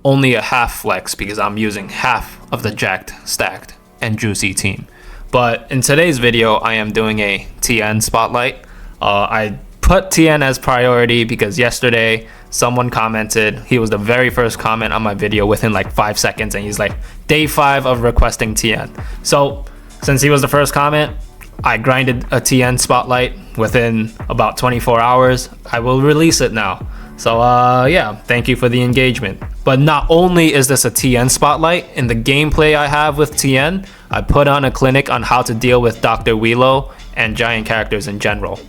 Only a half flex because I'm using half of the jacked, stacked, and juicy team. But in today's video, I am doing a Tien spotlight. I put Tien as priority because yesterday someone commented. He was the very first comment on my video within like 5 seconds, and he's like, day 5 of requesting Tien. So since he was the first comment, I grinded a Tien spotlight within about 24 hours. I will release it now. So yeah, thank you for the engagement. But not only is this a Tien spotlight, in the gameplay I have with Tien, I put on a clinic on how to deal with Dr. Wheelo and giant characters in general.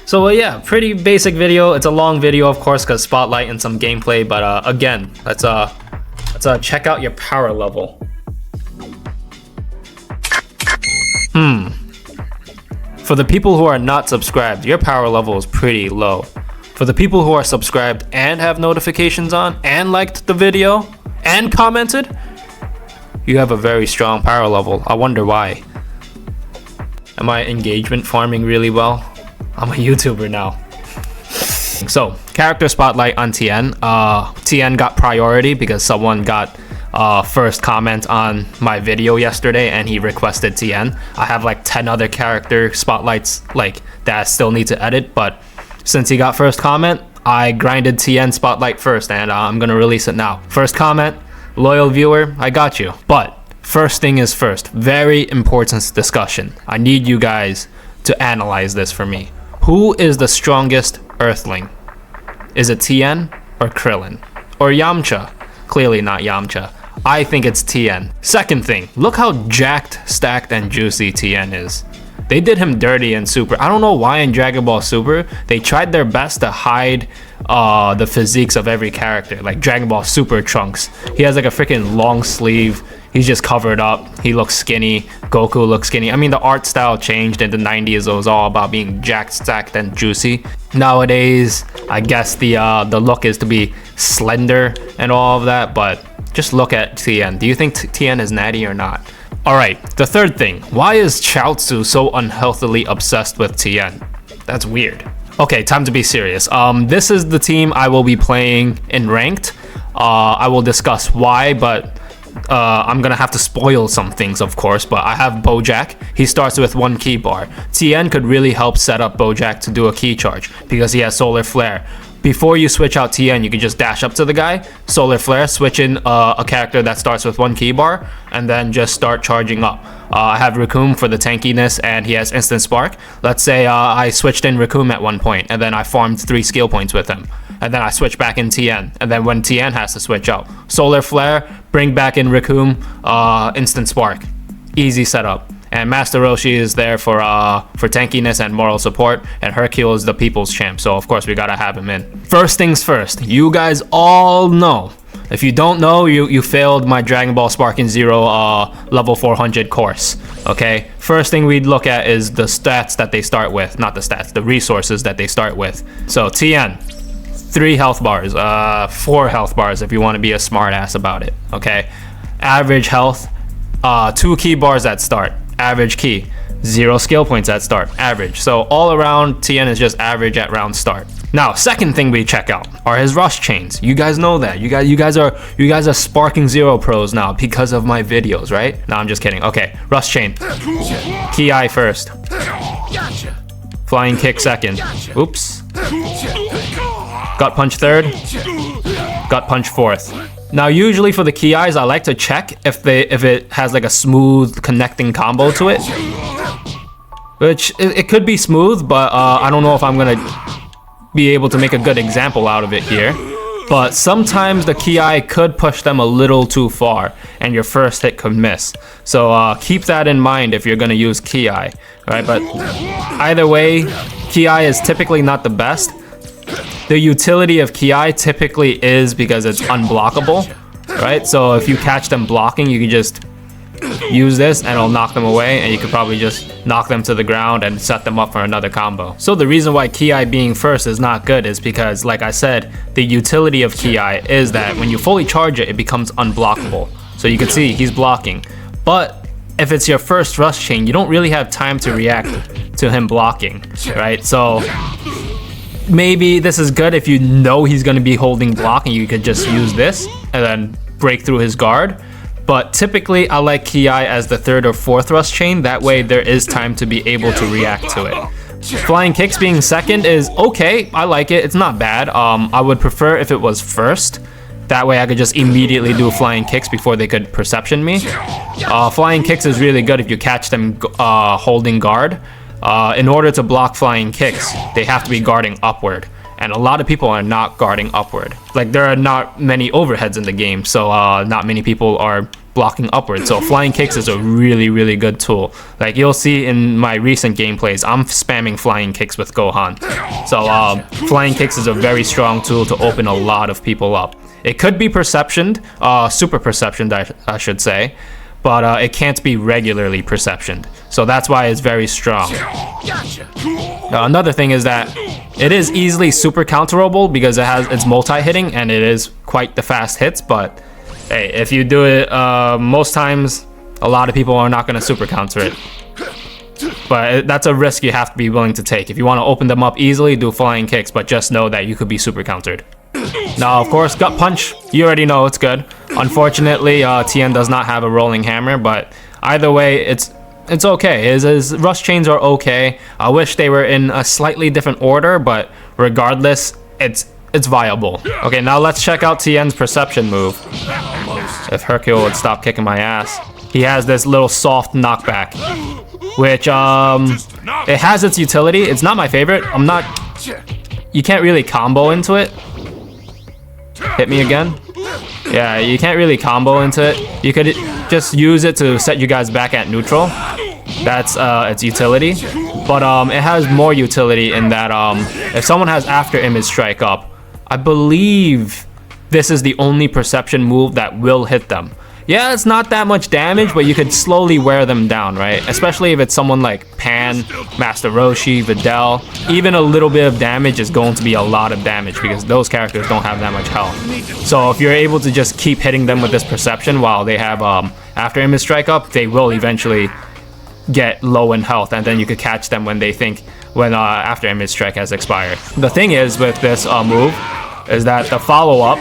So yeah, pretty basic video. It's a long video, of course, because spotlight and some gameplay. But again, let's check out your power level. For the people who are not subscribed, your power level is pretty low. For the people who are subscribed and have notifications on and liked the video and commented, you have a very strong power level. I wonder why. Am I engagement farming really well? I'm a YouTuber now. So, character spotlight on Tien. Tien got priority because someone got first comment on my video yesterday and he requested Tien. I have like 10 other character spotlights like that I still need to edit, but since he got first comment, I grinded Tien spotlight first, and I'm gonna release it now. First comment, loyal viewer, I got you. But first thing is first, very important discussion. I need you guys to analyze this for me. Who is the strongest Earthling? Is it Tien or Krillin? Or Yamcha? Clearly not Yamcha. I think it's Tien. Second thing, look how jacked, stacked, and juicy Tien is. They did him dirty in Super. I don't know why in Dragon Ball Super, they tried their best to hide the physiques of every character. Like Dragon Ball Super Trunks. He has like a freaking long sleeve. He's just covered up. He looks skinny. Goku looks skinny. I mean, the art style changed in the 90s. It was all about being jacked, stacked, and juicy. Nowadays, I guess the look is to be slender and all of that. But just look at Tien. Do you think Tien is natty or not? Alright, the third thing. Why is Chaozu so unhealthily obsessed with Tien? That's weird. Okay, time to be serious. This is the team I will be playing in ranked. I will discuss why, but I'm gonna have to spoil some things, of course. But I have Bojack. He starts with 1 ki bar. Tien could really help set up Bojack to do a ki charge because he has Solar Flare. Before you switch out Tien, you can just dash up to the guy, Solar Flare, switch in a character that starts with 1 ki bar, and then just start charging up. I have Recoome for the tankiness, and he has Instant Spark. Let's say I switched in Recoome at one point, and then I farmed 3 skill points with him. And then I switch back in Tien, and then when Tien has to switch out, Solar Flare, bring back in Recoome, Instant Spark. Easy setup. And Master Roshi is there for tankiness and moral support, and Hercule is the people's champ, so of course we gotta have him in. First things first, you guys all know. If you don't know, you failed my Dragon Ball Sparking Zero level 400 course, okay? First thing we'd look at is the stats that they start with, not the stats, the resources that they start with. So Tien, 3 health bars, 4 health bars if you want to be a smart ass about it, okay? Average health, 2 ki bars at start. Average ki, 0 skill points at start, average. So all around, Tien is just average at round start. Now, second thing we check out are his rush chains. You guys know that. You guys are Sparking Zero pros now because of my videos, right? No, I'm just kidding. Okay, rush chain. Ki eye first. Flying kick second. Oops. Gut punch third. Gut punch fourth. Now, usually for the ki eyes, I like to check if it has like a smooth connecting combo to it. Which, it could be smooth, but I don't know if I'm gonna be able to make a good example out of it here. But sometimes the ki eye could push them a little too far, and your first hit could miss. So keep that in mind if you're gonna use ki eye, right? But either way, ki eye is typically not the best. The utility of ki eye typically is because it's unblockable, right? So if you catch them blocking, you can just use this and it'll knock them away, and you could probably just knock them to the ground and set them up for another combo. So the reason why ki eye being first is not good is because, like I said, the utility of ki eye is that when you fully charge it, it becomes unblockable. So you can see he's blocking. But if it's your first rush chain, you don't really have time to react to him blocking, right? So maybe this is good if you know he's going to be holding block and you could just use this and then break through his guard. But typically I like Ki as the 3rd or 4th rush chain. That way there is time to be able to react to it. Flying kicks being 2nd is okay. I like it. It's not bad. I would prefer if it was 1st. That way I could just immediately do flying kicks before they could perception me. Flying kicks is really good if you catch them holding guard. In order to block flying kicks, they have to be guarding upward. And a lot of people are not guarding upward. Like, there are not many overheads in the game, so not many people are blocking upward. So flying kicks is a really, really good tool. Like, you'll see in my recent gameplays, I'm spamming flying kicks with Gohan. So flying kicks is a very strong tool to open a lot of people up. It could be perceptioned, super perceptioned, I should say, but it can't be regularly perceptioned. So that's why it's very strong. Another thing is that it is easily super counterable because it's multi-hitting and it is quite the fast hits, but hey, if you do it most times, a lot of people are not going to super counter it. But that's a risk you have to be willing to take. If you want to open them up easily, do flying kicks, but just know that you could be super countered. Now, of course, gut punch, you already know it's good. Unfortunately, Tien does not have a rolling hammer, but either way, it's okay. His rush chains are okay. I wish they were in a slightly different order, but regardless, it's viable. Okay, now let's check out Tien's perception move. If Hercule would stop kicking my ass. He has this little soft knockback, which it has its utility. It's not my favorite. You can't really combo into it. Hit me again. Yeah, you can't really combo into it. You could just use it to set you guys back at neutral. That's its utility. But it has more utility in that if someone has after image strike up, I believe this is the only perception move that will hit them. Yeah, it's not that much damage, but you could slowly wear them down, right? Especially if it's someone like Pan, Master Roshi, Videl. Even a little bit of damage is going to be a lot of damage because those characters don't have that much health. So if you're able to just keep hitting them with this perception while they have after image strike up, they will eventually get low in health, and then you could catch them when after image strike has expired. The thing is with this move is that the follow-up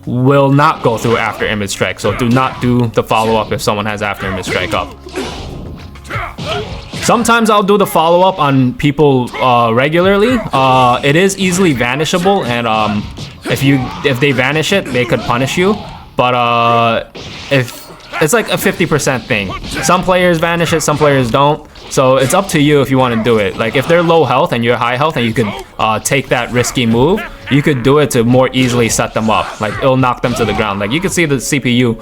will not go through after image strike, so do not do the follow-up if someone has after image strike up. Sometimes I'll do the follow-up on people regularly. It is easily vanishable, and if they vanish it, they could punish you. But if it's like a 50% thing, some players vanish it, some players don't. So it's up to you if you want to do it. Like if they're low health and you're high health and you could take that risky move, you could do it to more easily set them up. Like it'll knock them to the ground. Like you can see the CPU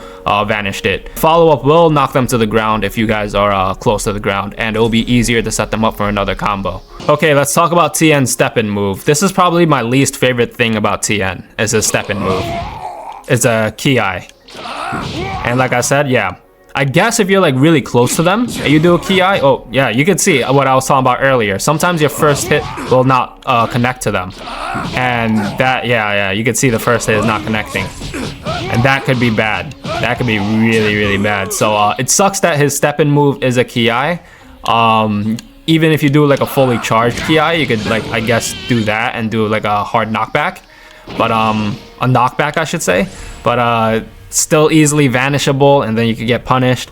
vanished it. Follow-up will knock them to the ground if you guys are close to the ground, and it'll be easier to set them up for another combo. Okay, let's talk about Tien's step-in move. This is probably my least favorite thing about Tien, is his step-in move. It's a Ki. And like I said, yeah, I guess if you're like really close to them and you do a Ki, oh yeah, you can see what I was talking about earlier. Sometimes your first hit will not connect to them, and that, yeah, you can see the first hit is not connecting, and that could be bad. That could be really, really bad. So it sucks that his step-in move is a Ki. Even if you do like a fully charged Ki, you could like, I guess, do that and do like a hard knockback, but a knockback I should say, but still easily vanishable, and then you could get punished.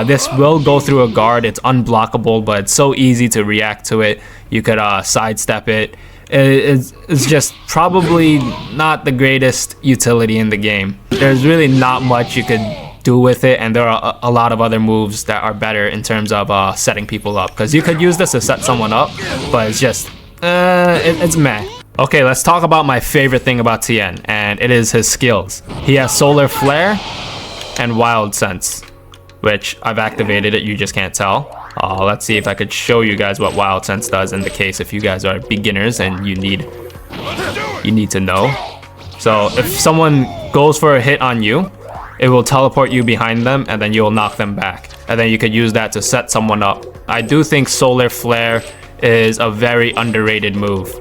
This will go through a guard. It's unblockable, but it's so easy to react to it. You could sidestep it. It's just probably not the greatest utility in the game. There's really not much you could do with it, and there are a lot of other moves that are better in terms of setting people up, because you could use this to set someone up, but it's just it's meh. Okay, let's talk about my favorite thing about Tien, and it is his skills. He has Solar Flare and Wild Sense, which I've activated it, you just can't tell. Let's see if I could show you guys what Wild Sense does in the case if you guys are beginners and you need to know. So if someone goes for a hit on you, it will teleport you behind them, and then you'll knock them back. And then you could use that to set someone up. I do think Solar Flare is a very underrated move.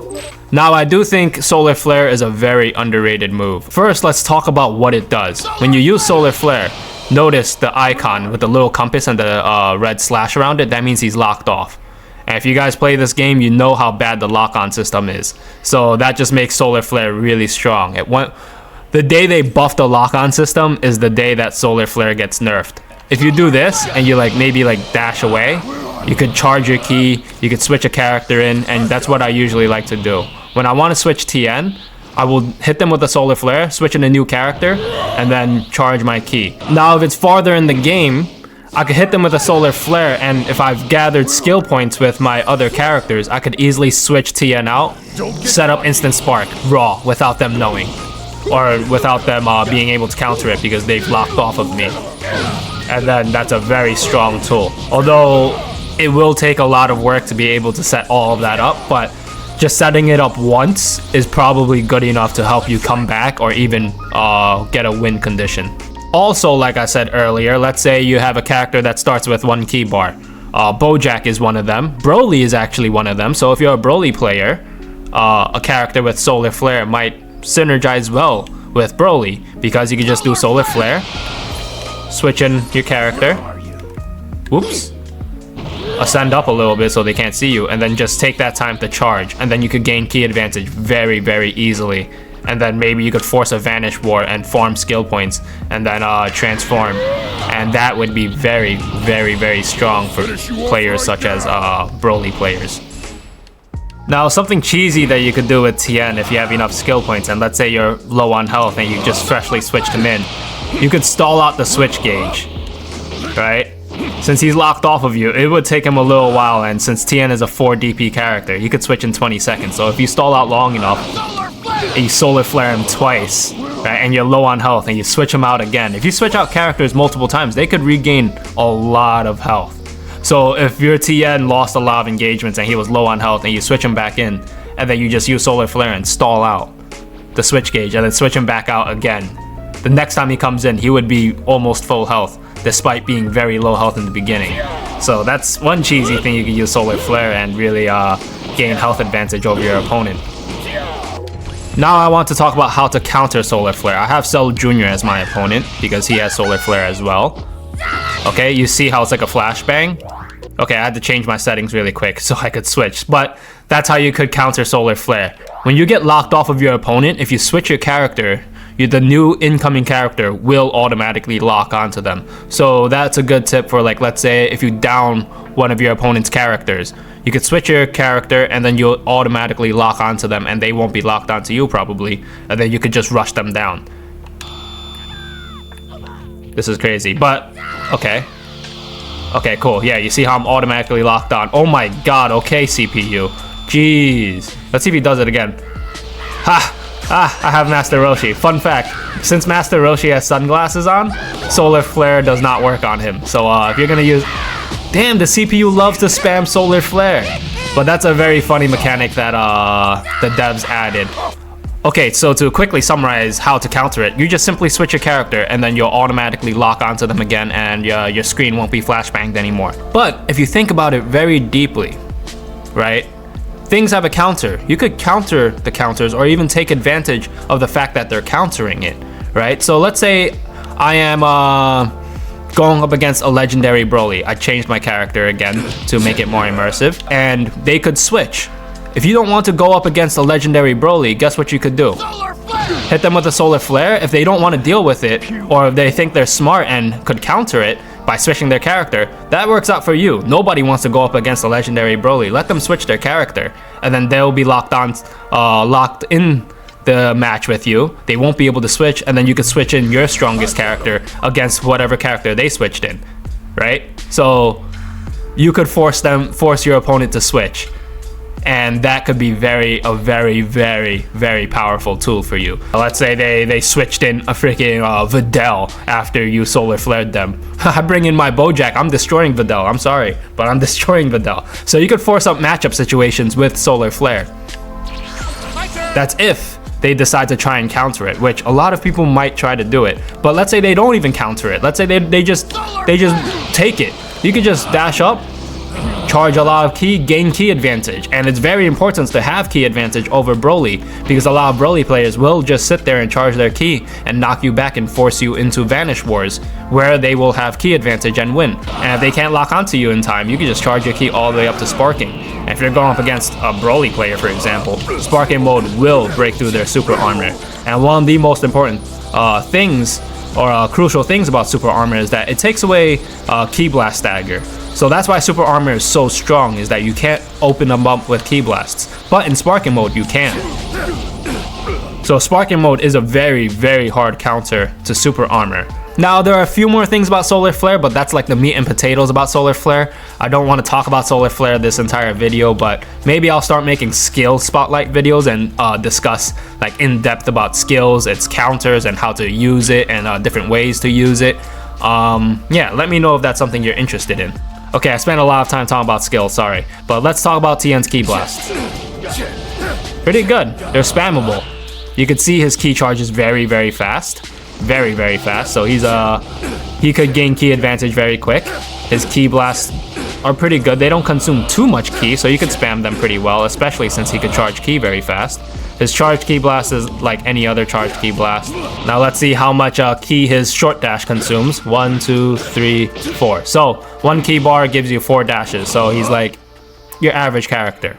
Now, I do think Solar Flare is a very underrated move. First, let's talk about what it does. When you use Solar Flare, notice the icon with the little compass and the red slash around it. That means he's locked off. And if you guys play this game, you know how bad the lock-on system is. So that just makes Solar Flare really strong. The day they buff the lock-on system is the day that Solar Flare gets nerfed. If you do this and you maybe dash away, you could charge your key, you could switch a character in, and that's what I usually like to do. When I want to switch Tien, I will hit them with a Solar Flare, switch in a new character, and then charge my key. Now if it's farther in the game, I could hit them with a Solar Flare, and if I've gathered skill points with my other characters, I could easily switch Tien out, set up Instant Spark, raw, without them knowing. Or without them being able to counter it because they've locked off of me. And then that's a very strong tool. Although it will take a lot of work to be able to set all of that up, but just setting it up once is probably good enough to help you come back or even get a win condition. Also, like I said earlier, let's say you have a character that starts with 1 key bar. Bojack is one of them. Broly is actually one of them. So if you're a Broly player, a character with Solar Flare might synergize well with Broly because you can just do Solar Flare, switch in your character, whoops, ascend up a little bit so they can't see you, and then just take that time to charge, and then you could gain key advantage very, very easily. And then maybe you could force a Vanish War and farm skill points and then transform, and that would be very, very, very strong for players such as Broly players. Now, something cheesy that you could do with Tien if you have enough skill points, and let's say you're low on health and you just freshly switched him in, you could stall out the switch gauge, right? Since he's locked off of you, it would take him a little while, and since Tien is a 4 DP character, he could switch in 20 seconds. So if you stall out long enough, and you Solar Flare him twice, right, and you're low on health, and you switch him out again, if you switch out characters multiple times, they could regain a lot of health. So if your Tien lost a lot of engagements and he was low on health and you switch him back in, and then you just use Solar Flare and stall out the switch gauge and then switch him back out again, the next time he comes in, he would be almost full health despite being very low health in the beginning. So that's one cheesy thing you can use Solar Flare and really gain health advantage over your opponent. Now I want to talk about how to counter Solar Flare. I have Cell Jr. as my opponent because he has Solar Flare as well. Okay, you see how it's like a flashbang? Okay, I had to change my settings really quick so I could switch, but that's how you could counter Solar Flare. When you get locked off of your opponent, if you switch your character, the new incoming character will automatically lock onto them. So that's a good tip for, like, let's say if you down one of your opponent's characters, you could switch your character and then you'll automatically lock onto them and they won't be locked onto you probably, and then you could just rush them down. This is crazy, but okay. Okay, cool. Yeah, you see how I'm automatically locked on. Oh my god, okay, CPU. Jeez. Let's see if he does it again. I have Master Roshi. Fun fact, since Master Roshi has sunglasses on, Solar Flare does not work on him. So if you're gonna use... Damn, the CPU loves to spam Solar Flare. But that's a very funny mechanic that the devs added. Okay, so to quickly summarize how to counter it, you just simply switch your character and then you'll automatically lock onto them again and your screen won't be flashbanged anymore. But if you think about it very deeply, right? Things have a counter. You could counter the counters or even take advantage of the fact that they're countering it, right? So let's say I am going up against a legendary Broly. I changed my character again to make it more immersive, and they could switch. If you don't want to go up against a legendary Broly, guess what you could do? Hit them with a Solar Flare. If they don't want to deal with it, or if they think they're smart and could counter it by switching their character, that works out for you. Nobody wants to go up against a legendary Broly. Let them switch their character, and then they'll be locked in the match with you. They won't be able to switch, and then you could switch in your strongest character against whatever character they switched in, right? So you could force your opponent to switch. And that could be a very, very, very powerful tool for you. Let's say they switched in a freaking Videl after you Solar Flared them. I bring in my Bojack, I'm destroying Videl. I'm sorry, but I'm destroying Videl. So you could force up matchup situations with Solar Flare. That's if they decide to try and counter it, which a lot of people might try to do it. But let's say they don't even counter it. Let's say they just take it. You could just dash up, charge a lot of ki, gain ki advantage. And it's very important to have ki advantage over Broly, because a lot of Broly players will just sit there and charge their ki and knock you back and force you into Vanish Wars, where they will have ki advantage and win. And if they can't lock onto you in time, you can just charge your ki all the way up to Sparking. And if you're going up against a Broly player, for example, Sparking mode will break through their super armor. And one of the most important things, or crucial things about super armor, is that it takes away ki blast stagger. So that's why super armor is so strong, is that you can't open them up with ki blasts, but in Sparking mode you can. So Sparking mode is a very, very hard counter to super armor. Now there are a few more things about Solar Flare, but that's like the meat and potatoes about Solar Flare. I don't want to talk about Solar Flare this entire video, but maybe I'll start making skill spotlight videos and discuss like in depth about skills, its counters, and how to use it, and different ways to use it. Yeah, let me know if that's something you're interested in. Okay, I spent a lot of time talking about skills, sorry. But let's talk about Tien's Ki Blast. Pretty good, they're spammable. You can see his ki charge is very, very fast. Very, very fast, so he could gain ki advantage very quick. His ki blasts are pretty good. They don't consume too much ki, so you can spam them pretty well, especially since he could charge ki very fast. His charged ki blast is like any other charged ki blast. Now let's see how much ki his short dash consumes. 1, 2, 3, 4. So 1 ki bar gives you 4 dashes, so he's like your average character.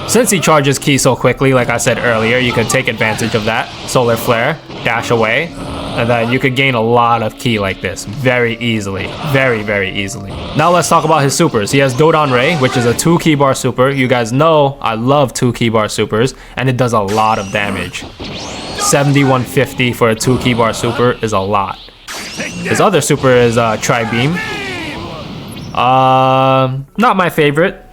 Since he charges ki so quickly, like I said earlier, you can take advantage of that. Solar Flare, dash away, and then you could gain a lot of ki like this very easily. Very, very easily. Now let's talk about his supers. He has Dodon Ray, which is a 2 ki bar super. You guys know I love 2 ki bar supers, and it does a lot of damage. 7150 for a 2 ki bar super is a lot. His other super is Tri-Beam. Not my favorite.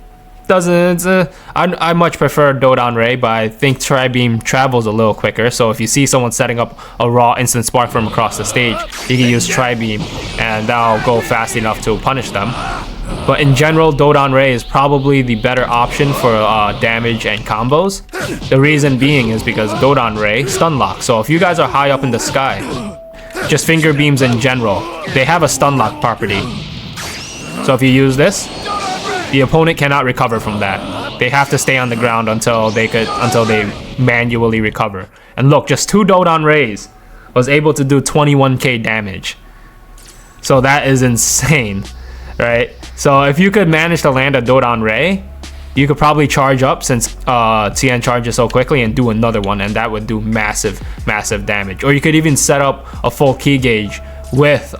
I much prefer Dodon Ray, but I think Tri-Beam travels a little quicker. So if you see someone setting up a raw instant spark from across the stage, you can use Tri-Beam, and that'll go fast enough to punish them. But in general, Dodon Ray is probably the better option for damage and combos. The reason being is because Dodon Ray stun lock. So if you guys are high up in the sky, just finger beams in general, they have a stun lock property. So if you use this, the opponent cannot recover from that. They have to stay on the ground until they manually recover. And look, just 2 Dodon Rays was able to do 21k damage. So that is insane, right? So if you could manage to land a Dodon Ray, you could probably charge up, since Tien charges so quickly, and do another one, and that would do massive, massive damage. Or you could even set up a full ki gauge with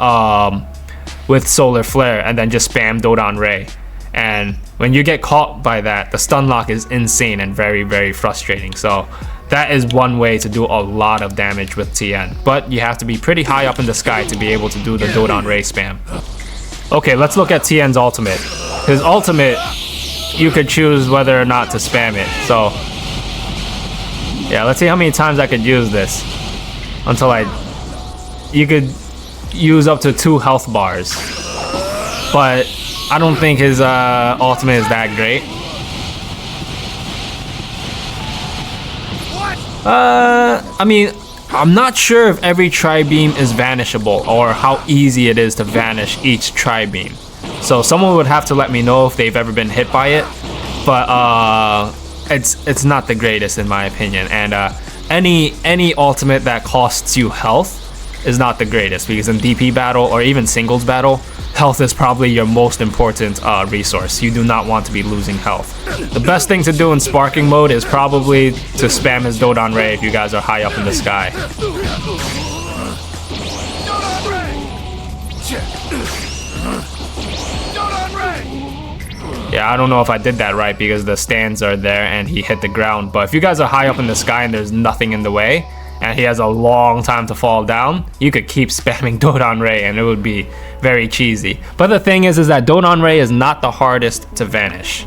Solar Flare and then just spam Dodon Ray. And when you get caught by that, the stun lock is insane and very, very frustrating. So that is one way to do a lot of damage with Tien. But you have to be pretty high up in the sky to be able to do the Dodon Ray spam. Okay, let's look at Tien's ultimate. His ultimate, you could choose whether or not to spam it. So yeah, let's see how many times I could use this until you could use up to 2 health bars. But I don't think his ultimate is that great. I mean, I'm not sure if every Tri-Beam is vanishable, or how easy it is to vanish each Tri-Beam. So someone would have to let me know if they've ever been hit by it. But it's not the greatest in my opinion. And any ultimate that costs you health is not the greatest, because in DP battle or even singles battle, health is probably your most important resource. You do not want to be losing health. The best thing to do in sparking mode is probably to spam his Dodon Ray if you guys are high up in the sky. Yeah, I don't know if I did that right, because the stands are there and he hit the ground. But if you guys are high up in the sky and there's nothing in the way, and he has a long time to fall down, you could keep spamming Dodon Ray and it would be very cheesy. But the thing is that Dodon Ray is not the hardest to vanish.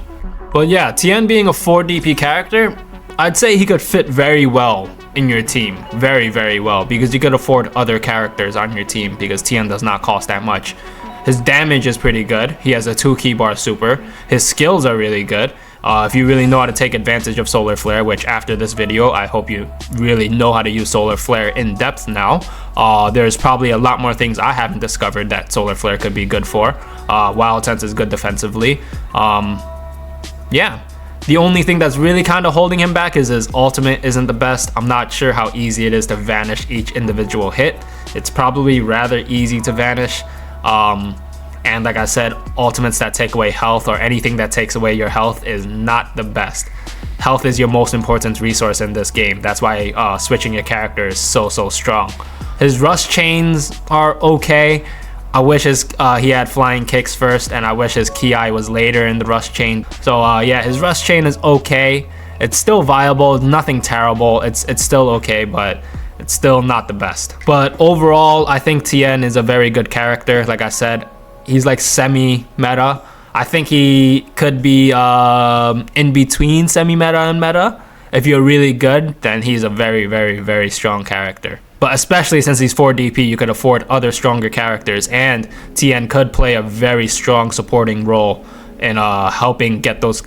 But yeah, Tien being a 4 DP character, I'd say he could fit very well in your team. Very, very well, because you could afford other characters on your team, because Tien does not cost that much. His damage is pretty good. He has a 2 ki bar super. His skills are really good. If you really know how to take advantage of Solar Flare, which after this video, I hope you really know how to use Solar Flare in depth now. There's probably a lot more things I haven't discovered that Solar Flare could be good for. Wild Sense is good defensively. Yeah. The only thing that's really kind of holding him back is his ultimate isn't the best. I'm not sure how easy it is to vanish each individual hit. It's probably rather easy to vanish. And like I said, ultimates that take away health or anything that takes away your health is not the best. Health is your most important resource in this game. That's why switching your character is so strong. His rush chains are okay. I wish he had flying kicks first, and I wish his Ki was later in the rush chain. So yeah, his rush chain is okay. It's still viable, nothing terrible. It's still okay, but it's still not the best. But overall, I think Tien is a very good character. Like I said, he's like semi-meta. I think he could be in between semi-meta and meta. If you're really good, then he's a very strong character. But especially since he's 4 DP, you could afford other stronger characters, and Tien could play a very strong supporting role in helping those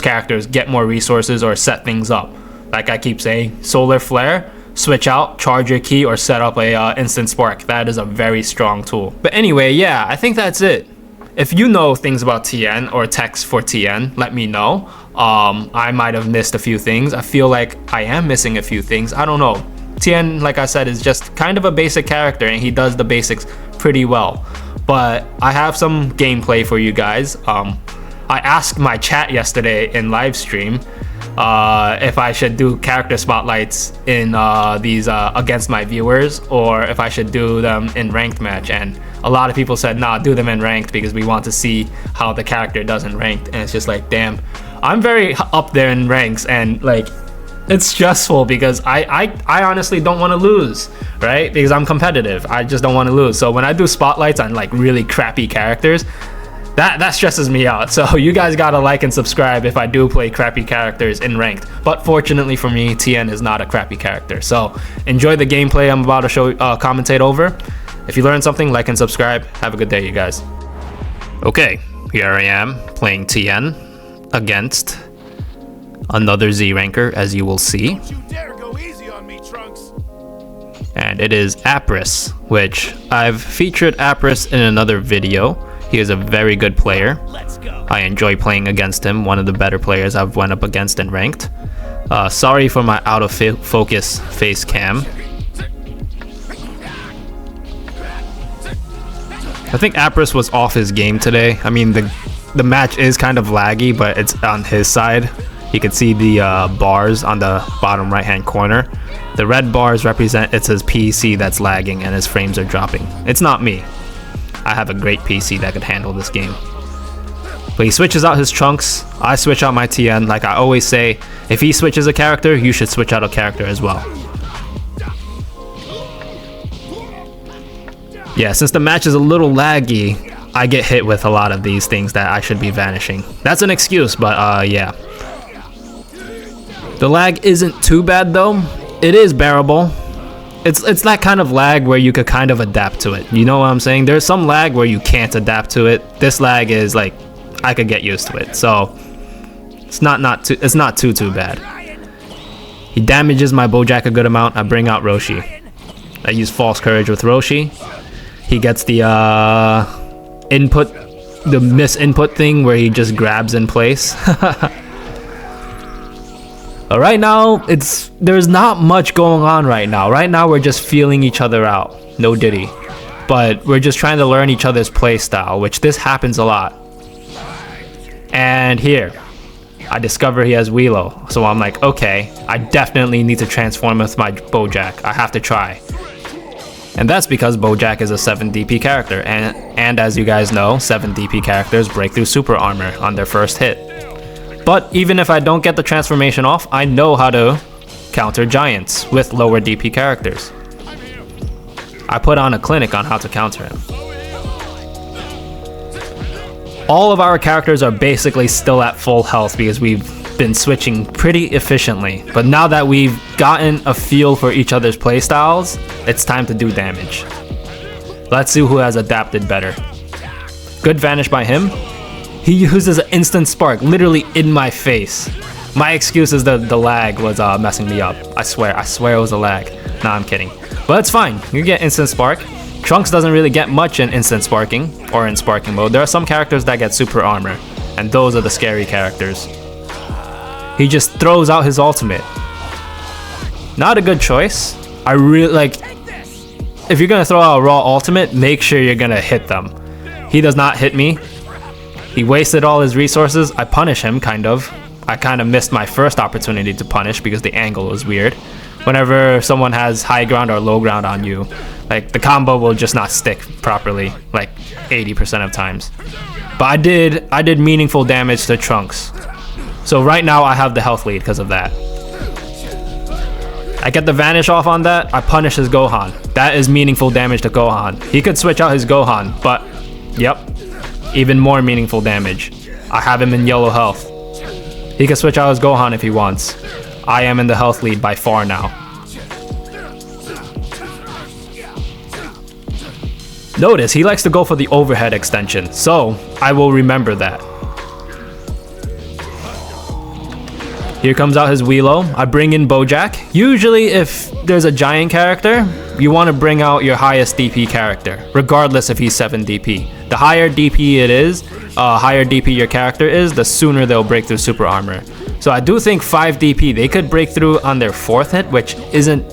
characters get more resources or set things up. Like I keep saying, Solar Flare, switch out, charge your Ki, or set up a instant spark. That is a very strong tool. But anyway, yeah, I think that's it. If you know things about Tien or text for Tien, let me know. I might have missed a few things. I feel like I am missing a few things. I don't know. Tien, like I said, is just kind of a basic character, and he does the basics pretty well. But I have some gameplay for you guys. I asked my chat yesterday in live stream if I should do character spotlights in these against my viewers, or if I should do them in ranked match. And a lot of people said, nah, do them in ranked because we want to see how the character does in ranked. And it's just like, damn, I'm very up there in ranks, and like, it's stressful because I honestly don't want to lose, right? Because I'm competitive. I just don't want to lose. So when I do spotlights on like really crappy characters, that stresses me out. So you guys gotta like and subscribe if I do play crappy characters in ranked. But fortunately for me, Tien is not a crappy character. So enjoy the gameplay I'm about to commentate over. If you learned something, like and subscribe. Have a good day, you guys. Okay, here I am playing Tien against another Z ranker, as you will see. Don't you dare go easy on me, Trunks. And it is Apris, which I've featured Apris in another video. He is a very good player. Let's go. I enjoy playing against him, one of the better players I've went up against in ranked. Sorry for my out of focus face cam. I think Apris was off his game today. I mean, the match is kind of laggy, but it's on his side. You can see the bars on the bottom right hand corner. The red bars represent it's his PC that's lagging and his frames are dropping. It's not me. I have a great PC that could handle this game. But he switches out his Trunks. I switch out my Tien. Like I always say, if he switches a character, you should switch out a character as well. Yeah, since the match is a little laggy, I get hit with a lot of these things that I should be vanishing. That's an excuse, but yeah. The lag isn't too bad though. It is bearable. It's that kind of lag where you could kind of adapt to it. You know what I'm saying? There's some lag where you can't adapt to it. This lag is like, I could get used to it. So it's not too bad. He damages my Bojack a good amount. I bring out Roshi. I use False Courage with Roshi. He gets the misinput thing where he just grabs in place. Right now, there's not much going on right now. Right now, we're just feeling each other out. No Diddy. But we're just trying to learn each other's play style, which this happens a lot. And here, I discover he has Wheelo. So I'm like, okay, I definitely need to transform with my Bojack. I have to try. And that's because Bojack is a 7 DP character. And as you guys know, 7 DP characters break through super armor on their first hit. But even if I don't get the transformation off, I know how to counter giants with lower DP characters. I put on a clinic on how to counter him. All of our characters are basically still at full health because we've been switching pretty efficiently. But now that we've gotten a feel for each other's playstyles, it's time to do damage. Let's see who has adapted better. Good vanish by him. He uses an instant spark literally in my face. My excuse is the lag was messing me up. I swear it was a lag. Nah, I'm kidding. But it's fine. You get instant spark. Trunks doesn't really get much in instant sparking or in sparking mode. There are some characters that get super armor, and those are the scary characters. He just throws out his ultimate. Not a good choice. I really like, if you're gonna throw out a raw ultimate, make sure you're gonna hit them. He does not hit me. He wasted all his resources. I punish him, kind of. I kind of missed my first opportunity to punish because the angle was weird. Whenever someone has high ground or low ground on you, like the combo will just not stick properly, like 80% of times. But I did meaningful damage to Trunks. So right now I have the health lead because of that. I get the vanish off on that, I punish his Gohan. That is meaningful damage to Gohan. He could switch out his Gohan, but yep, even more meaningful damage. I have him in yellow health. He can switch out his Gohan if he wants. I am in the health lead by far now. Notice, he likes to go for the overhead extension, so I will remember that. Here comes out his Weelo. I bring in Bojack. Usually if there's a giant character, you want to bring out your highest DP character, regardless if he's 7 DP. The higher DP it is, higher DP your character is, the sooner they'll break through super armor. So I do think 5 DP, they could break through on their 4th hit, which isn't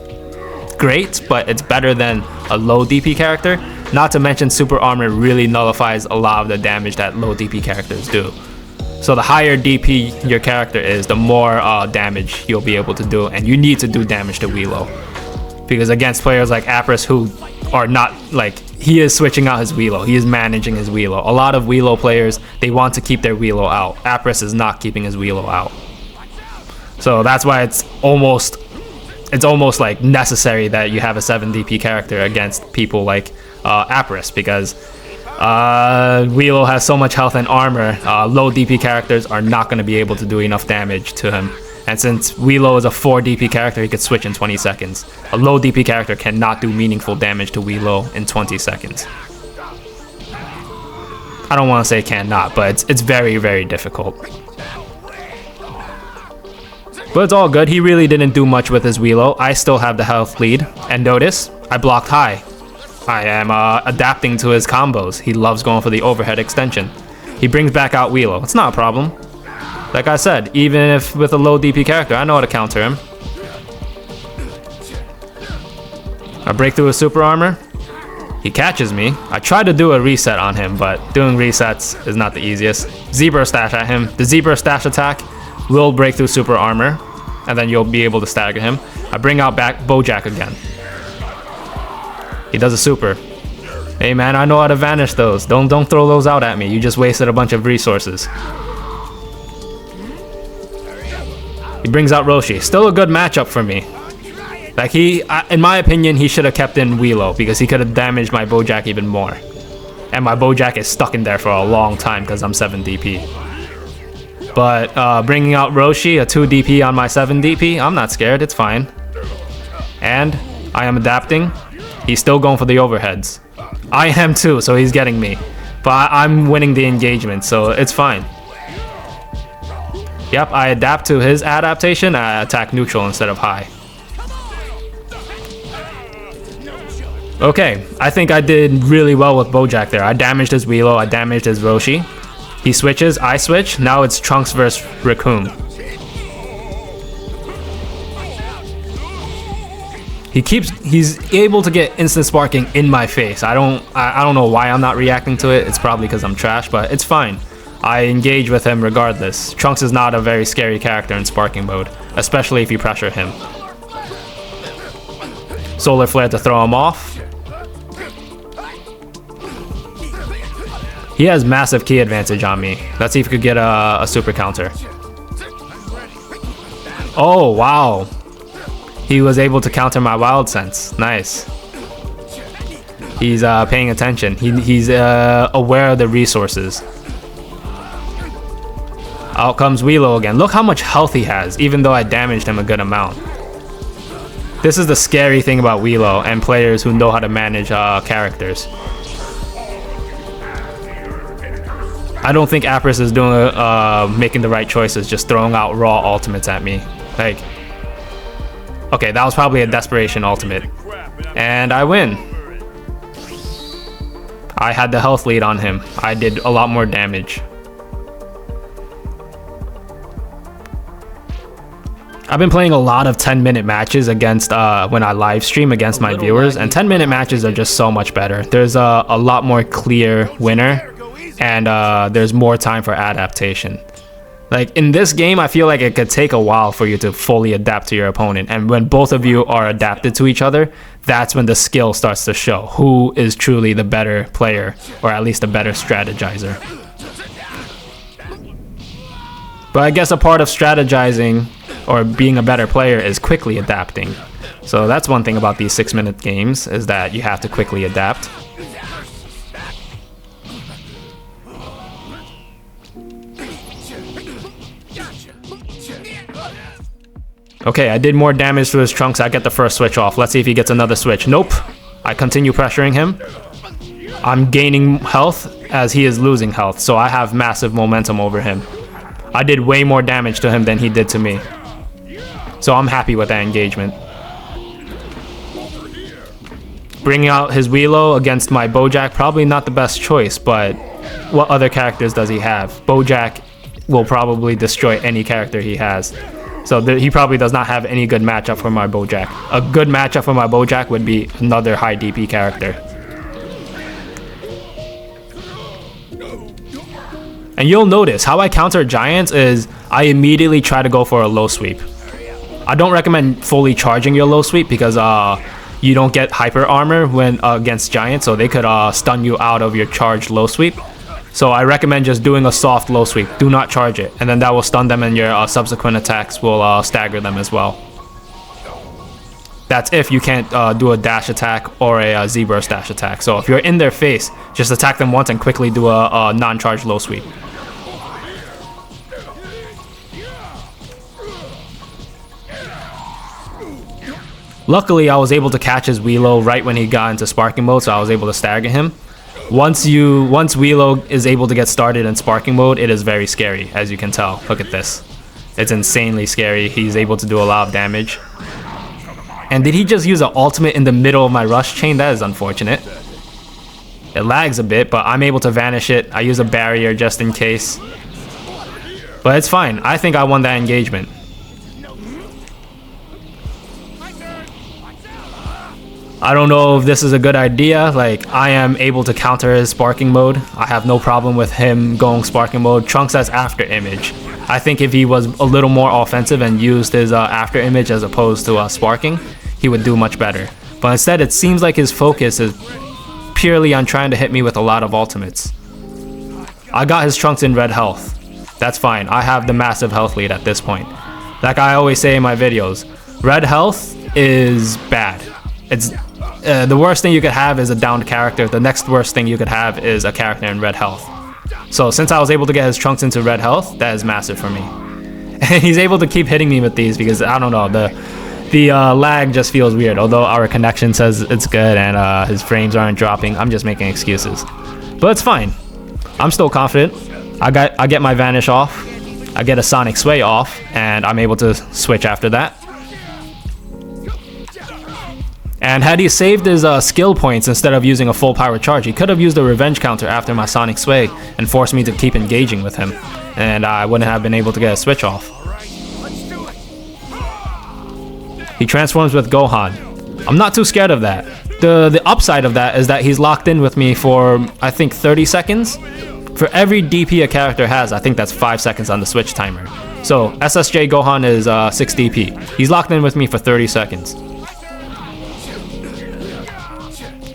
great, but it's better than a low DP character. Not to mention super armor really nullifies a lot of the damage that low DP characters do. So the higher DP your character is, the more damage you'll be able to do, and you need to do damage to Weelo. Because against players like Apris who are not, like, he is switching out his Weelo, he is managing his Weelo. A lot of Weelo players, they want to keep their Weelo out. Apris is not keeping his Weelo out. So that's why it's almost like necessary that you have a 7 DP character against people like Apris, because Weelo has so much health and armor, low DP characters are not going to be able to do enough damage to him. And since Weelo is a 4 DP character, he could switch in 20 seconds. A low DP character cannot do meaningful damage to Weelo in 20 seconds. I don't want to say cannot, but it's very, very difficult. But it's all good. He really didn't do much with his Weelo. I still have the health lead. And notice, I blocked high. I am adapting to his combos. He loves going for the overhead extension. He brings back out Weelo. It's not a problem. Like I said, even if with a low DP character, I know how to counter him. I break through his super armor. He catches me. I try to do a reset on him, but doing resets is not the easiest. Zebra Stash at him. The Zebra Stash attack will break through super armor, and then you'll be able to stagger him. I bring out back Bojack again. He does a super. Hey man, I know how to vanish those. Don't throw those out at me. You just wasted a bunch of resources. He brings out Roshi. Still a good matchup for me. Like in my opinion, he should have kept in Weelo because he could have damaged my Bojack even more. And my Bojack is stuck in there for a long time because I'm 7 DP. But bringing out Roshi, a 2 DP on my 7 DP, I'm not scared, it's fine. And I am adapting. He's still going for the overheads. I am too, so he's getting me. But I'm winning the engagement, so it's fine. Yep, I adapt to his adaptation. I attack neutral instead of high. Okay, I think I did really well with Bojack there. I damaged his Weelo, I damaged his Roshi. He switches, I switch. Now it's Trunks versus Raccoon. He's able to get instant sparking in my face. I don't know why I'm not reacting to it. It's probably because I'm trash, but it's fine. I engage with him regardless. Trunks is not a very scary character in sparking mode, especially if you pressure him. Solar Flare to throw him off. He has massive key advantage on me. Let's see if we could get a super counter. Oh, wow. He was able to counter my Wild Sense. Nice. He's paying attention. He's aware of the resources. Out comes Weelo again. Look how much health he has, even though I damaged him a good amount. This is the scary thing about Weelo and players who know how to manage characters. I don't think Apris is doing making the right choices, just throwing out raw ultimates at me. Like, okay, that was probably a desperation ultimate, and I win. I had the health lead on him. I did a lot more damage. I've been playing a lot of 10-minute matches against when I live stream against my viewers, and 10-minute matches are just so much better. There's a lot more clear winner, and there's more time for adaptation. Like in this game, I feel like it could take a while for you to fully adapt to your opponent, and when both of you are adapted to each other, that's when the skill starts to show who is truly the better player, or at least a better strategizer. But I guess a part of strategizing or being a better player is quickly adapting. So that's one thing about these 6-minute games, is that you have to quickly adapt. Okay, I did more damage to his Trunks. I get the first switch off. Let's see if he gets another switch. Nope. I continue pressuring him. I'm gaining health as he is losing health, so I have massive momentum over him. I did way more damage to him than he did to me. So I'm happy with that engagement. Bringing out his Weelo against my Bojack, probably not the best choice, but what other characters does he have? Bojack will probably destroy any character he has. So he probably does not have any good matchup for my Bojack. A good matchup for my Bojack would be another high DP character. And you'll notice how I counter giants is I immediately try to go for a low sweep. I don't recommend fully charging your low sweep because you don't get hyper armor when against giants, so they could stun you out of your charged low sweep. So I recommend just doing a soft low sweep. Do not charge it, and then that will stun them, and your subsequent attacks will stagger them as well. That's if you can't do a dash attack or a Z-burst dash attack. So if you're in their face, just attack them once and quickly do a non-charged low sweep. Luckily, I was able to catch his Weelo right when he got into sparking mode, so I was able to stagger him. Once Weelo is able to get started in sparking mode, it is very scary, as you can tell. Look at this. It's insanely scary. He's able to do a lot of damage. And did he just use an ultimate in the middle of my rush chain? That is unfortunate. It lags a bit, but I'm able to vanish it. I use a barrier just in case. But it's fine. I think I won that engagement. I don't know if this is a good idea. Like, I am able to counter his sparking mode. I have no problem with him going sparking mode. Trunks has after image. I think if he was a little more offensive and used his after image as opposed to sparking, he would do much better. But instead, it seems like his focus is purely on trying to hit me with a lot of ultimates. I got his Trunks in red health. That's fine. I have the massive health lead at this point. Like I always say in my videos, red health is bad. It's the worst thing you could have is a downed character. The next worst thing you could have is a character in red health. So since I was able to get his Trunks into red health, that is massive for me. And he's able to keep hitting me with these because, I don't know, the lag just feels weird. Although our connection says it's good and his frames aren't dropping, I'm just making excuses. But it's fine. I'm still confident. I get my Vanish off. I get a Sonic Sway off, and I'm able to switch after that. And had he saved his skill points instead of using a full power charge, he could have used a revenge counter after my Sonic Sway and forced me to keep engaging with him. And I wouldn't have been able to get a switch off. He transforms with Gohan. I'm not too scared of that. The upside of that is that he's locked in with me for, I think, 30 seconds. For every DP a character has, I think that's 5 seconds on the switch timer. So SSJ Gohan is 6 DP. He's locked in with me for 30 seconds.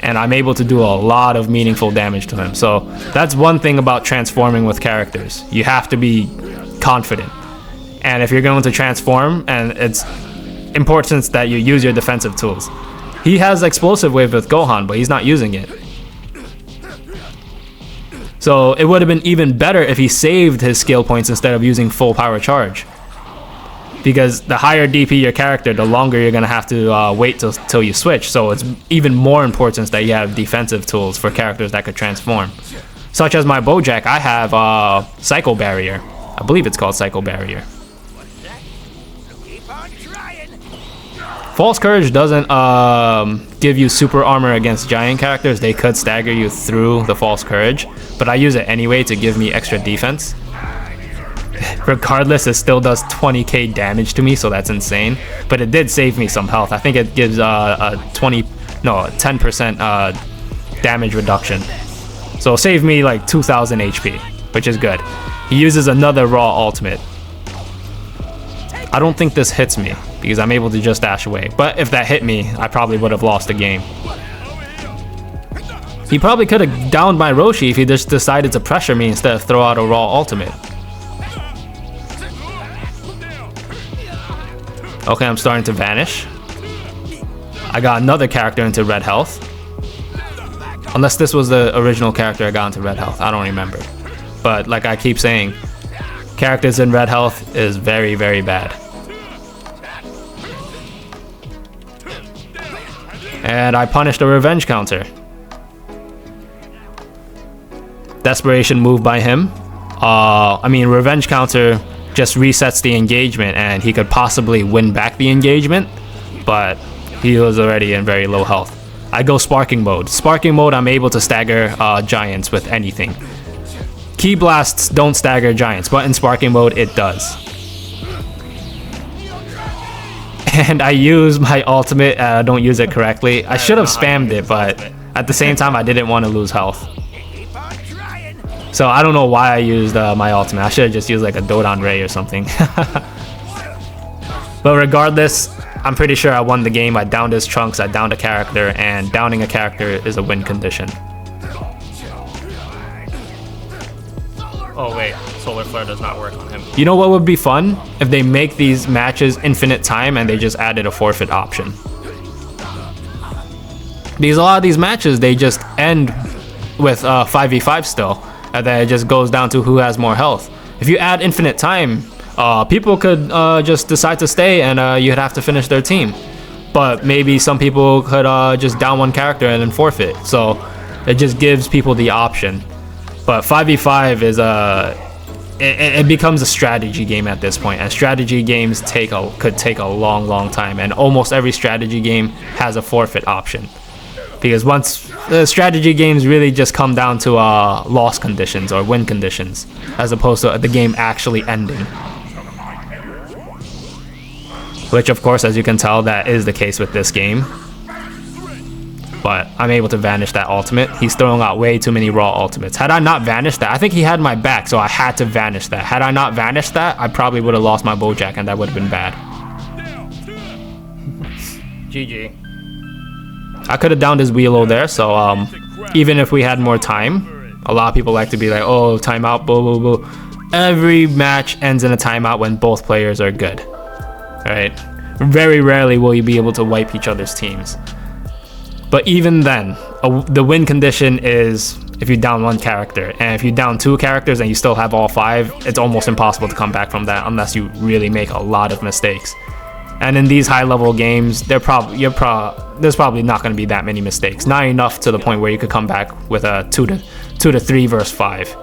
And I'm able to do a lot of meaningful damage to him. So that's one thing about transforming with characters. You have to be confident. And if you're going to transform, and it's important that you use your defensive tools. He has Explosive Wave with Gohan, but he's not using it. So it would have been even better if he saved his skill points instead of using full power charge. Because the higher DP your character, the longer you're going to have to wait till you switch. So it's even more important that you have defensive tools for characters that could transform. Such as my Bojack, I have Psycho Barrier. I believe it's called Psycho Barrier. False Courage doesn't give you super armor against giant characters. They could stagger you through the False Courage, but I use it anyway to give me extra defense. Regardless, it still does 20k damage to me, so that's insane. But it did save me some health. I think it gives a 10% damage reduction. So it saved me like 2000 HP, which is good. He uses another raw ultimate. I don't think this hits me because I'm able to just dash away. But if that hit me, I probably would have lost the game. He probably could have downed my Roshi if he just decided to pressure me instead of throw out a raw ultimate. Okay, I'm starting to vanish. I got another character into red health. Unless this was the original character I got into red health. I don't remember. But like I keep saying, characters in red health is very, very bad. And I punished a revenge counter. Desperation move by him. I mean, revenge counter just resets the engagement and he could possibly win back the engagement, but he was already in very low health. I go sparking mode. Sparking mode, I'm able to stagger giants with anything. Key blasts don't stagger giants, but in sparking mode it does. And I use my ultimate, I don't use it correctly. I should have spammed it, but at the same time I didn't want to lose health. So I don't know why I used my ultimate. I should have just used like a Dodon Ray or something. But regardless, I'm pretty sure I won the game. I downed his Trunks, I downed a character, and downing a character is a win condition. Oh wait, Solar Flare does not work on him. You know what would be fun? If they make these matches infinite time and they just added a forfeit option. Because a lot of these matches, they just end with 5v5 still. And then it just goes down to who has more health. If you add infinite time, people could just decide to stay and you'd have to finish their team. But maybe some people could just down one character and then forfeit. So it just gives people the option. But 5v5 is it becomes a strategy game at this point, and strategy games could take a long time, and almost every strategy game has a forfeit option. Because once the strategy games really just come down to loss conditions or win conditions, as opposed to the game actually ending. Which of course, as you can tell, that is the case with this game. But I'm able to vanish that ultimate. He's throwing out way too many raw ultimates. Had I not vanished that, I think he had my back, so I had to vanish that. Had I not vanished that, I probably would have lost my Bojack and that would have been bad. GG. I could have downed his Wheelo there, so even if we had more time, a lot of people like to be like, oh, timeout, boo, boo, boo. Every match ends in a timeout when both players are good. Alright? Very rarely will you be able to wipe each other's teams. But even then, the win condition is if you down one character. And if you down two characters and you still have all five, it's almost impossible to come back from that unless you really make a lot of mistakes. And in these high-level games, there's probably not going to be that many mistakes. Not enough to the point where you could come back with a 2 to 3 versus 5.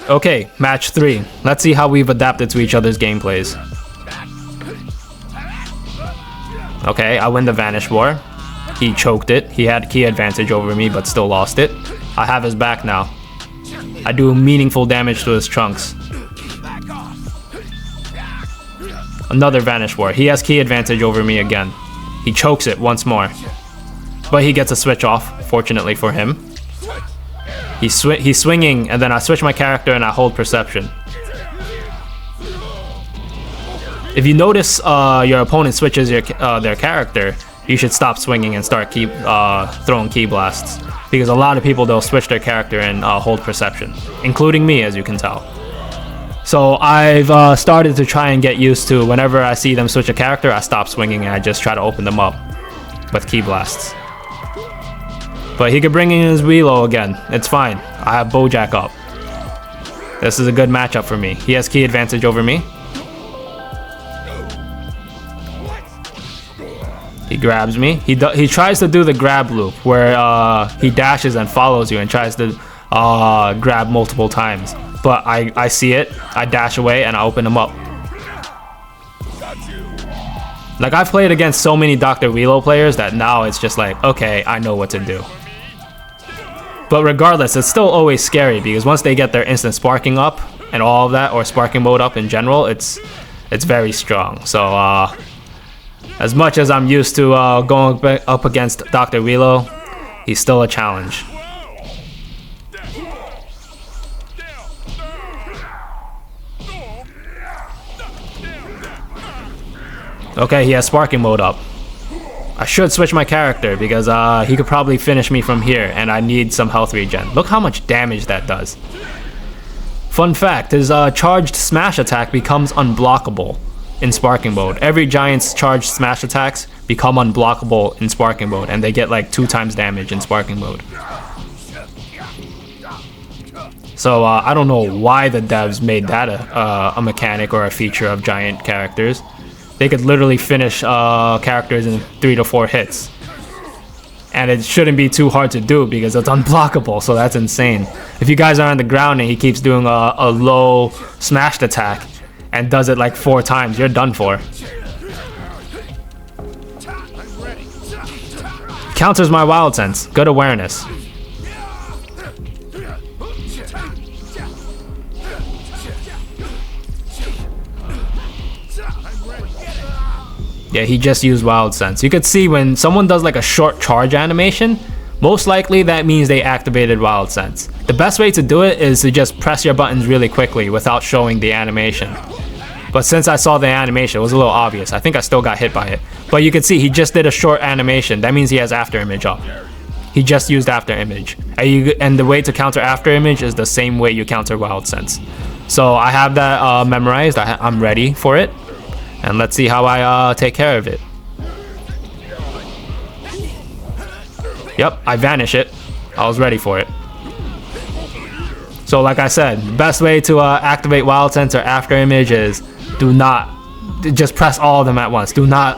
Okay, match 3. Let's see how we've adapted to each other's gameplays. Okay, I win the Vanish War. He choked it. He had key advantage over me, but still lost it. I have his back now. I do meaningful damage to his Trunks. Another Vanish War. He has key advantage over me again. He chokes it once more. But he gets a switch off, fortunately for him. He's swinging, and then I switch my character and I hold Perception. If you notice your opponent switches their character, you should stop swinging and start throwing key blasts. Because a lot of people, they'll switch their character and hold Perception. Including me, as you can tell. So I've started to try and get used to whenever I see them switch a character, I stop swinging and I just try to open them up with key blasts. But he could bring in his Wheelo again. It's fine. I have Bojack up. This is a good matchup for me. He has key advantage over me. He grabs me. He tries to do the grab loop where he dashes and follows you and tries to grab multiple times. But I see it, I dash away, and I open him up. Like, I've played against so many Dr. Wheelo players that now it's just like, okay, I know what to do. But regardless, it's still always scary because once they get their instant sparking up and all of that, or sparking mode up in general, it's very strong. So as much as I'm used to going up against Dr. Wheelo, he's still a challenge. Okay, he has sparking mode up. I should switch my character because he could probably finish me from here, and I need some health regen. Look how much damage that does. Fun fact, his charged smash attack becomes unblockable in sparking mode. Every giant's charged smash attacks become unblockable in sparking mode, and they get like 2 times damage in sparking mode. So I don't know why the devs made that a mechanic or a feature of giant characters. They could literally finish characters in 3 to 4 hits. And it shouldn't be too hard to do because it's unblockable, so that's insane. If you guys are on the ground and he keeps doing a low smashed attack and does it like 4 times, you're done for. Counters my wild sense. Good awareness. Yeah, he just used wild sense. You could see when someone does like a short charge animation, most likely that means they activated wild sense. The best way to do it is to just press your buttons really quickly without showing the animation. But since I saw the animation, it was a little obvious. I think I still got hit by it. But you can see he just did a short animation. That means he has after image up. He just used after image. And the way to counter after image is the same way you counter wild sense. So I have that memorized. I'm ready for it. And let's see how I take care of it. Yep, I vanish it. I was ready for it. So like I said, the best way to activate wild sense or after image is do not just press all of them at once. Do not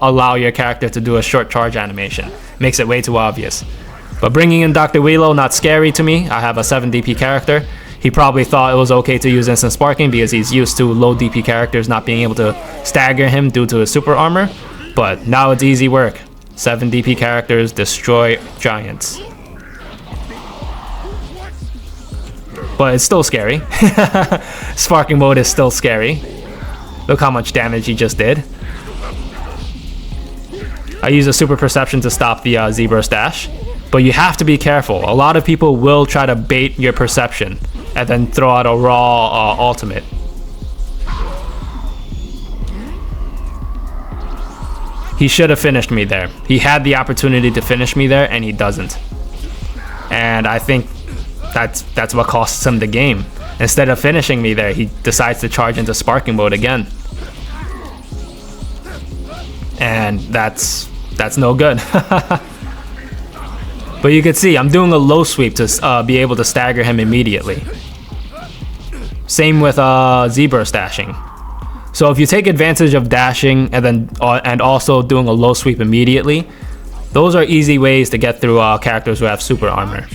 allow your character to do a short charge animation. Makes it way too obvious. But bringing in Dr. Wheelo, not scary to me. I have a 7 DP character. He probably thought it was okay to use instant sparking because he's used to low DP characters not being able to stagger him due to his super armor. But now it's easy work. 7 DP characters destroy giants. But it's still scary. Sparking mode is still scary. Look how much damage he just did. I use a super perception to stop the zebra stash. But you have to be careful. A lot of people will try to bait your perception and then throw out a raw ultimate. He should have finished me there. He had the opportunity to finish me there and he doesn't. And I think that's what costs him the game. Instead of finishing me there, he decides to charge into sparking mode again. And that's no good. But you can see I'm doing a low sweep to be able to stagger him immediately. Same with zebra stashing. So if you take advantage of dashing and also doing a low sweep immediately, those are easy ways to get through characters who have super armor.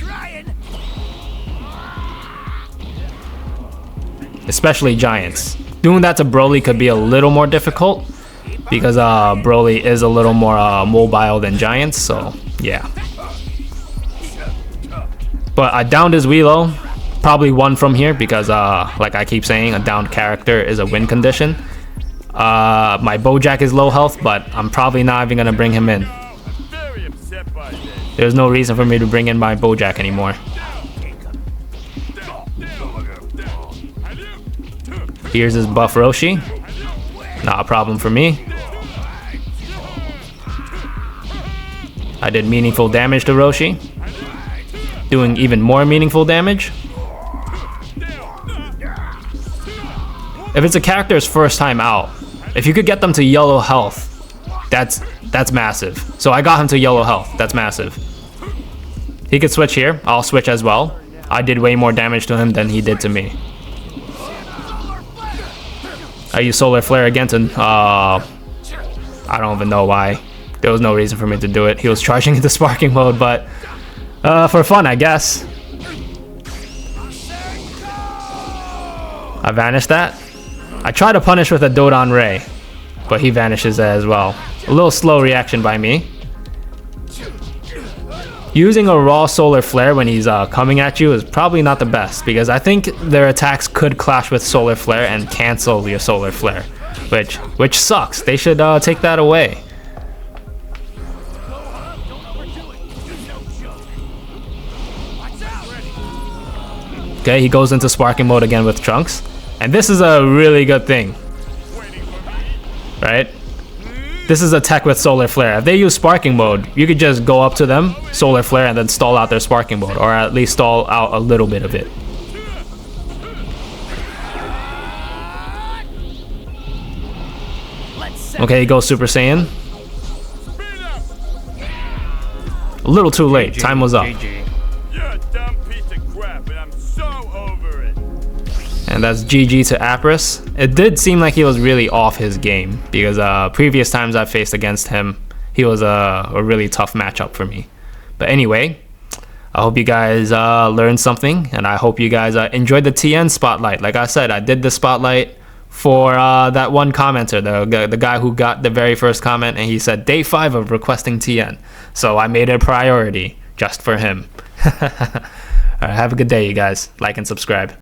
Especially giants. Doing that to Broly could be a little more difficult because Broly is a little more mobile than giants, so yeah. But I downed his Wheelo, probably won from here because like I keep saying, a downed character is a win condition. My Bojack is low health, but I'm probably not even gonna bring him in. There's no reason for me to bring in my Bojack anymore. Here's his buff Roshi. Not a problem for me. I did meaningful damage to Roshi. Doing even more meaningful damage. If it's a character's first time out, if you could get them to yellow health, that's massive. So I got him to yellow health. That's massive. He could switch here. I'll switch as well. I did way more damage to him than he did to me. I used Solar Flare again to, I don't even know why. There was no reason for me to do it. He was charging into sparking mode, but for fun, I guess. I vanished that. I try to punish with a Dodon Ray, but he vanishes as well. A little slow reaction by me. Using a raw solar flare when he's coming at you is probably not the best, because I think their attacks could clash with solar flare and cancel your solar flare, which sucks. They should take that away. Okay, he goes into sparking mode again with Trunks, and this is a really good thing, right? This is a tech with solar flare. If they use sparking mode, you could just go up to them, solar flare, and then stall out their sparking mode, or at least stall out a little bit of it. Okay, he goes Super Saiyan. A little too late. Time was up. You're a dumb piece of crap, and I'm so over it. And that's GG to Apris. It did seem like he was really off his game, because previous times I've faced against him, he was a really tough matchup for me. But anyway, I hope you guys learned something, and I hope you guys enjoyed the Tien spotlight. Like I said, I did the spotlight for that one commenter, the guy who got the very first comment, and he said day 5 of requesting Tien. So I made it a priority just for him. All right, have a good day, you guys. Like and subscribe.